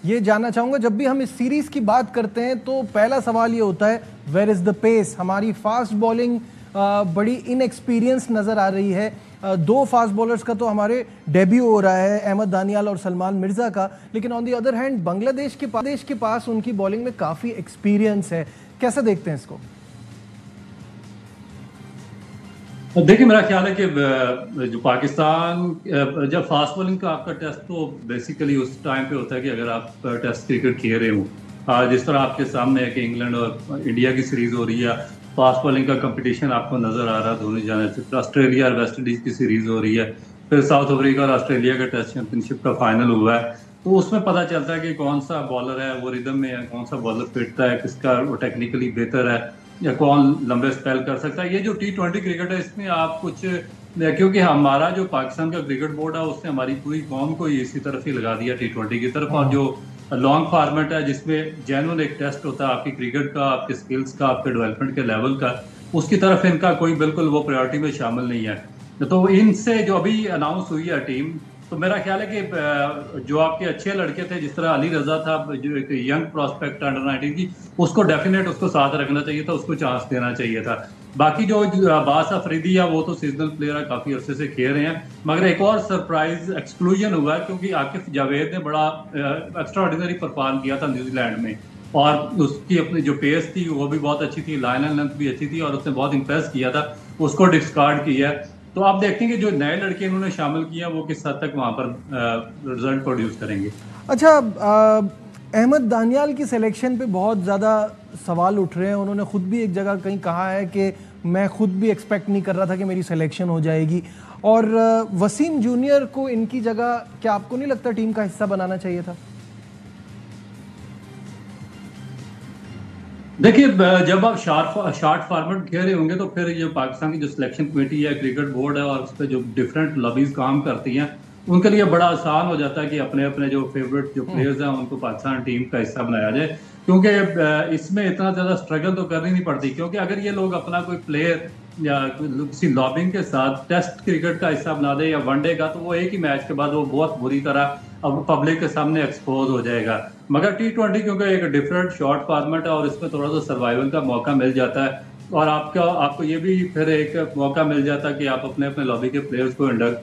ये जानना चाहूँगा, जब भी हम इस सीरीज़ की बात करते हैं तो पहला सवाल ये होता है वेयर इज़ द पेस। हमारी फास्ट बॉलिंग बड़ी इनएक्सपीरियंस नज़र आ रही है। दो फास्ट बॉलर्स का तो हमारे डेब्यू हो रहा है, अहमद दानियाल और सलमान मिर्ज़ा का, लेकिन on the other hand Bangladesh के पास उनकी बॉलिंग में काफ़ी एक्सपीरियंस है। कैसा देखते हैं इसको? देखिए, मेरा ख्याल है कि जो पाकिस्तान जब फास्ट बॉलिंग का आपका टेस्ट तो बेसिकली उस टाइम पे होता है कि अगर आप टेस्ट क्रिकेट खेल रहे हो, जिस तरह आपके सामने है कि इंग्लैंड और इंडिया की सीरीज हो रही है, फास्ट बॉलिंग का कंपटीशन आपको नजर आ रहा है दोनों जाने से। फिर ऑस्ट्रेलिया और वेस्ट इंडीज की सीरीज हो रही है, फिर साउथ अफ्रीका और ऑस्ट्रेलिया का टेस्ट चैंपियनशिप का फाइनल हुआ है। तो उसमें पता चलता है कि कौन सा बॉलर है वो रिदम में है, कौन सा बॉलर फिटता है, किसका वो टेक्निकली बेहतर है, या कौन लंबे स्पेल कर सकता है। ये जो T20 क्रिकेट है इसमें आप कुछ, क्योंकि हमारा जो पाकिस्तान का क्रिकेट बोर्ड है उसने हमारी पूरी कौम को इसी तरफ ही लगा दिया T20 की तरफ। और जो लॉन्ग फॉर्मेट है जिसमें जेन्युइन एक टेस्ट होता है आपकी क्रिकेट का, आपके स्किल्स का, आपके डेवलपमेंट के लेवल का, उसकी तरफ इनका कोई बिल्कुल वो प्रायोरिटी में शामिल नहीं है। तो इनसे जो अभी अनाउंस हुई है टीम, तो मेरा ख्याल है कि जो आपके अच्छे लड़के थे, जिस तरह अली रजा था जो एक यंग प्रोस्पेक्ट अंडर 19 की, उसको डेफिनेट उसको साथ रखना चाहिए था, उसको चांस देना चाहिए था। बाकी जो अब्बास अफरीदी है वो तो सीजनल प्लेयर है, काफी अरसे से खेल रहे हैं। मगर एक और सरप्राइज एक्सक्लूजन हुआ है क्योंकि आकिफ जावेद ने बड़ा एक्स्ट्रा ऑर्डिनरी परफॉर्म किया था न्यूजीलैंड में, और उसकी अपनी जो पेस थी वो भी बहुत अच्छी थी, लाइन एंड लेंथ भी अच्छी थी, और उसने बहुत इंप्रेस किया था, उसको डिस्कार्ड किया। तो आप देखते हैं कि जो नए लड़के इन्होंने शामिल किया वो किस हद तक वहां पर रिजल्ट प्रोड्यूस करेंगे। अच्छा, अहमद दानियाल की सिलेक्शन पे बहुत ज़्यादा सवाल उठ रहे हैं। उन्होंने खुद भी एक जगह कहीं कहा है कि मैं खुद भी एक्सपेक्ट नहीं कर रहा था कि मेरी सिलेक्शन हो जाएगी। और वसीम जूनियर को इनकी जगह क्या आपको नहीं लगता टीम का हिस्सा बनाना चाहिए था? देखिए, जब आप शार्ट फॉर्मेट खेल रहे होंगे तो फिर ये पाकिस्तान की जो सिलेक्शन कमेटी है, क्रिकेट बोर्ड है, और उस पर जो डिफरेंट लॉबीज काम करती हैं, उनके लिए बड़ा आसान हो जाता है कि अपने अपने जो फेवरेट जो प्लेयर्स हैं उनको पाकिस्तान टीम का हिस्सा बनाया जाए। क्योंकि इसमें इतना ज़्यादा स्ट्रगल तो करनी नहीं पड़ती, क्योंकि अगर ये लोग अपना कोई प्लेयर या किसी लॉबिंग के साथ टेस्ट क्रिकेट का हिस्सा बना दे या वनडे का, तो वो एक ही मैच के बाद वो बहुत बुरी तरह अब पब्लिक के सामने एक्सपोज हो जाएगा। मगर T20 क्योंकि एक डिफरेंट शॉर्ट फॉर्मेट है और इसमें थोड़ा सा सर्वाइवल का मौका मिल जाता है, और आपको ये भी फिर एक मौका मिल जाता है कि आप अपने अपने लॉबी के प्लेयर्स को इंडल्ज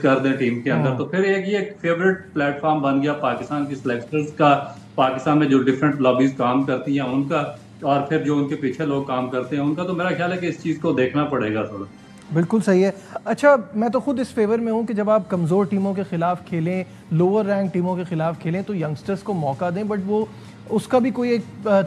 कर दें टीम के अंदर। तो फिर ये फेवरेट प्लेटफॉर्म बन गया पाकिस्तान की सिलेक्टर्स का, पाकिस्तान में जो डिफरेंट लॉबीज काम करती हैं उनका, और फिर जो उनके पीछे लोग काम करते हैं उनका। तो मेरा ख्याल है कि इस चीज़ को देखना पड़ेगा थोड़ा। बिल्कुल सही है। अच्छा, मैं तो खुद इस फेवर में हूँ कि जब आप कमज़ोर टीमों के खिलाफ खेलें, लोअर रैंक टीमों के खिलाफ खेलें, तो यंगस्टर्स को मौका दें, बट वो उसका भी कोई एक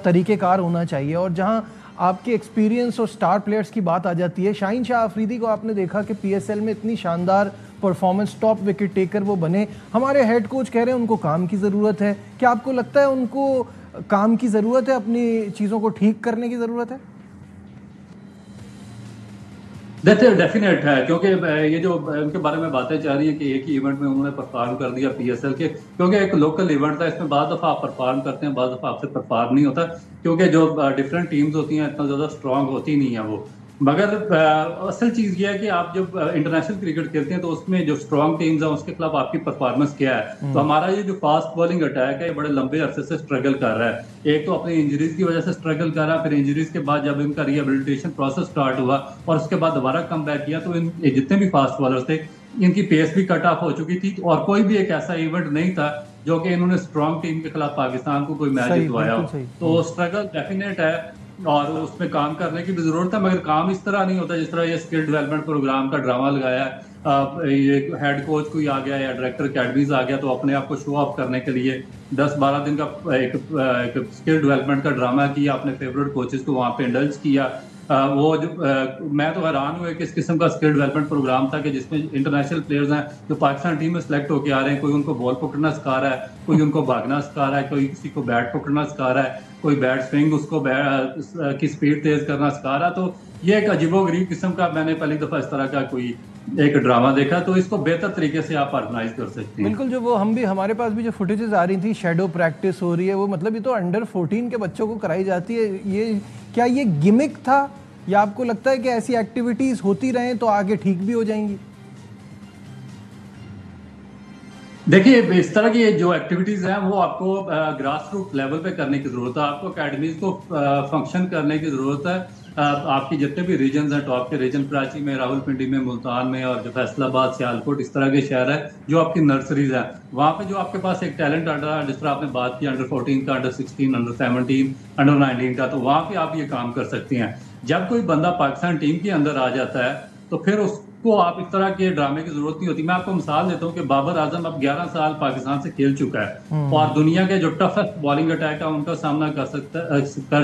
तरीक़ेकार होना चाहिए। और जहाँ आपके एक्सपीरियंस और स्टार प्लेयर्स की बात आ जाती है, शाहीन शाह अफरीदी को आपने देखा कि PSL में इतनी शानदार परफॉर्मेंस, टॉप विकेट टेकर वो बने। हमारे हेड कोच कह रहे हैं उनको काम की ज़रूरत है। क्या आपको लगता है उनको काम की ज़रूरत है, अपनी चीज़ों को ठीक करने की ज़रूरत है? डेफिनेट है, क्योंकि ये जो उनके बारे में बातें जा रही है कि एक ही इवेंट में उन्होंने परफॉर्म कर दिया PSL के, क्योंकि एक लोकल इवेंट था, इसमें बाद दफ़ा आप परफॉर्म करते हैं, बाद दफ़ा आपसे परफॉर्म नहीं होता, क्योंकि जो डिफरेंट टीम्स होती हैं इतना ज़्यादा स्ट्रांग होती नहीं है वो। मगर असल चीज़ ये है कि आप जब इंटरनेशनल क्रिकेट खेलते हैं तो उसमें जो स्ट्रांग टीम्स हैं उसके खिलाफ आपकी परफॉर्मेंस क्या है। तो हमारा ये जो फास्ट बॉलिंग अटैक है ये बड़े लंबे अरसे से स्ट्रगल कर रहा है। एक तो अपनी इंजरीज की वजह से स्ट्रगल कर रहा है, फिर इंजरीज के बाद जब इनका रिहेबिलिटेशन प्रोसेस स्टार्ट हुआ और उसके बाद दोबारा कम बैक किया, तो इन जितने भी फास्ट बॉलर्स थे इनकी पेस भी कट ऑफ हो चुकी थी, और कोई भी एक ऐसा इवेंट नहीं था जो कि इन्होंने स्ट्रांग टीम के खिलाफ पाकिस्तान को कोई मैच जितवाया हो। तो स्ट्रगल डेफिनेट है और उसमें काम करने की भी जरूरत है, मगर काम इस तरह नहीं होता जिस तरह ये स्किल डेवलपमेंट प्रोग्राम का ड्रामा लगाया है। ये हेड कोच कोई आ गया या डायरेक्टर अकेडमीज आ गया तो अपने आप को शो ऑफ करने के लिए 10-12 दिन का एक स्किल डेवलपमेंट का ड्रामा किया, अपने फेवरेट कोचेस को वहां पे इंडल्ज किया। मैं तो हैरान हुआ कि इस किस्म का स्किल डेवलपमेंट प्रोग्राम था कि जिसमें इंटरनेशनल प्लेयर्स हैं जो पाकिस्तान टीम में सेलेक्ट होकर आ रहे हैं, कोई उनको बॉल पकड़ना सिखा रहा है, कोई उनको भागना सिखा रहा है, कोई किसी को बैट पकड़ना सिखा रहा है, कोई बैट स्विंग उसको की स्पीड तेज करना सिखा रहा है। तो ये एक अजीबोगरीब किस्म का, मैंने पहली दफा इस तरह का कोई एक ड्रामा देखा, तो इसको बेहतर तरीके से आप ऑर्गेनाइज कर सकते हैं। बिल्कुल, जो वो हमारे पास भी जो फुटेजेस आ रही थी, शैडो प्रैक्टिस हो रही है, वो मतलब ये तो अंडर 14 के बच्चों को कराई जाती है। ये क्या ये गिमिक था, या आपको लगता है कि ऐसी एक्टिविटीज होती रहें तो आगे ठीक भी हो जाएंगी? देखिए, इस तरह की जो एक्टिविटीज़ हैं वो आपको ग्रास रूट लेवल पे करने की ज़रूरत है। आपको अकेडमीज़ को फंक्शन करने की ज़रूरत है। आपकी जितने भी रीजन्स हैं, टॉप के रीजन कराची में, रावलपिंडी में, मुल्तान में और जो फैसलाबाद, सियालकोट, इस तरह के शहर हैं जो आपकी नर्सरीज़ हैं, वहाँ पे जो आपके पास एक टैलेंट अंडर, जिस तरह आपने बात की अंडर 14 का, अंडर 16, अंडर 17, अंडर 19 का, तो वहाँ पे आप ये काम कर सकती हैं। जब कोई बंदा पाकिस्तान टीम के अंदर आ जाता है तो फिर उसको आप इस तरह के ड्रामे की जरूरत नहीं होती। मैं आपको मिसाल देता हूँ कि बाबर आजम अब 11 साल पाकिस्तान से खेल चुका है और दुनिया के जो टफेस्ट बॉलिंग अटैक है उनका सामना कर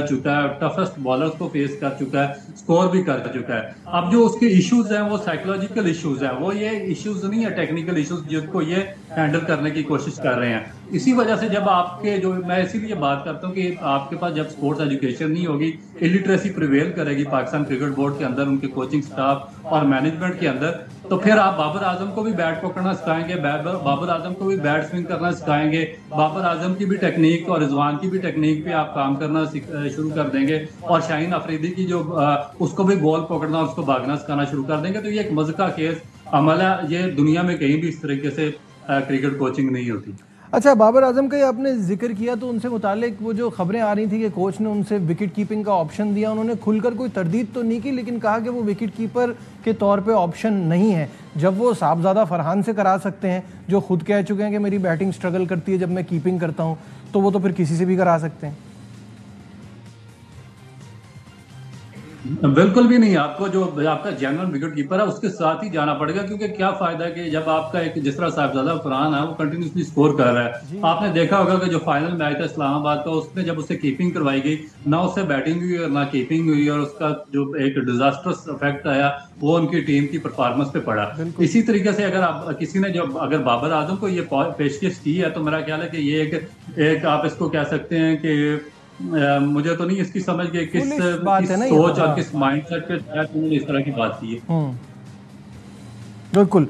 चुका है, टफेस्ट बॉलर्स को फेस कर चुका है, स्कोर भी कर चुका है। अब जो उसके इश्यूज हैं वो साइकोलॉजिकल इश्यूज हैं, वो ये इश्यूज नहीं है टेक्निकल इश्यूज जिसको ये हैंडल करने की कोशिश कर रहे हैं। इसी वजह से जब आपके जो, मैं इसीलिए बात करता हूँ कि आपके पास जब स्पोर्ट्स एजुकेशन नहीं होगी, इलिटरेसी प्रिवेल करेगी पाकिस्तान क्रिकेट बोर्ड के अंदर, उनके कोचिंग स्टाफ और मैनेजमेंट के अंदर, तो फिर आप बाबर आजम को भी बैट पकड़ना सिखाएंगे, बाबर आजम को भी बैट स्विंग करना सिखाएंगे, बाबर आजम की भी टेक्निक और रिजवान की भी टेक्निक पे आप काम करना शुरू कर देंगे और शाहीन अफरीदी की जो उसको भी बॉल पकड़ना और उसको भागना सिखाना शुरू कर देंगे। तो ये एक मज़े का केस अमल है, ये दुनिया में कहीं भी इस तरीके से क्रिकेट कोचिंग नहीं होती। अच्छा, बाबर आजम का ही आपने जिक्र किया तो उनसे मुतालिक वो जो खबरें आ रही थी कि कोच ने उनसे विकेट कीपिंग का ऑप्शन दिया, उन्होंने खुलकर कोई तरदीद तो नहीं की लेकिन कहा कि वो विकेट कीपर के तौर पे ऑप्शन नहीं है। जब वो साहबजादा फरहान से करा सकते हैं जो खुद कह चुके हैं कि मेरी बैटिंग स्ट्रगल करती है जब मैं कीपिंग करता हूँ, तो वो तो फिर किसी से भी करा सकते हैं। बिल्कुल भी नहीं। आपको जो आपका जनरल विकेट कीपर है उसके साथ ही जाना पड़ेगा, क्योंकि क्या फायदा है कि जब आपका एक जिस तरह साहिबजादा फरहान है वो कंटिन्यूसली स्कोर कर रहा है। आपने देखा होगा कि जो फाइनल मैच था इस्लामाबाद का, उसमें जब उससे कीपिंग करवाई गई, ना उससे बैटिंग हुई और ना कीपिंग हुई, और उसका जो एक डिजास्टर्स इफेक्ट आया वो उनकी टीम की परफॉर्मेंस पे पड़ा। इसी तरीके से अगर आप किसी ने जो अगर बाबर आजम को ये पेशकश की है तो मेरा ख्याल है कि ये एक आप इसको कह सकते हैं कि मुझे तो नहीं इसकी समझ के किस सोच और किस माइंडसेट पे उन्होंने इस तरह की बात की है। बिल्कुल।